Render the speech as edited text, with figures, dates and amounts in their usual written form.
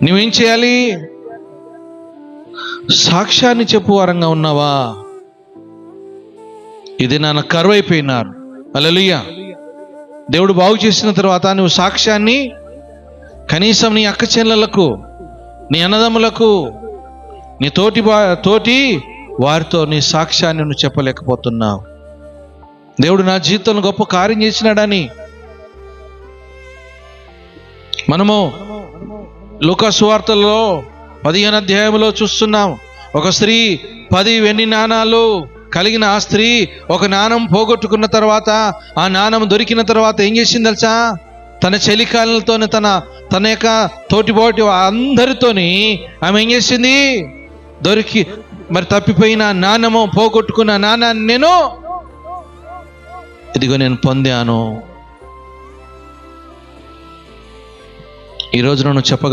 నువ్వేం చేయాలి? సాక్ష్యాన్ని చెప్పు వారంగా ఉన్నావా? ఇది నాన్న కరువైపోయినారు. హల్లెలూయా. దేవుడు బాగు చేసిన తర్వాత నువ్వు సాక్ష్యాన్ని కనీసం నీ అక్క చెల్లెలకు, నీ అన్నదమ్ములకు, నీ తోటి వారితో నీ సాక్ష్యాన్ని నువ్వు చెప్పలేకపోతున్నావు. దేవుడు నా జీవితంలో గొప్ప కార్యం చేసినాడని మనము లూకా సువార్తలో 15వ అధ్యాయంలో చూస్తున్నాం. ఒక స్త్రీ 10 వెండి నాణాలు కలిగిన ఆ స్త్రీ ఒక నాణం పోగొట్టుకున్న తర్వాత, ఆ నాణం దొరికిన తర్వాత ఏం చేసింది తెలుసా? తన చెలికాలతోని తన యొక్క తోటిపోటి అందరితోని ఆమె ఏం చేసింది? మరి తప్పిపోయిన నాణము, పోగొట్టుకున్న నాణాన్ని ఇదిగో నేను పొందాను. ఈరోజు నువ్వు చెప్పగలవు.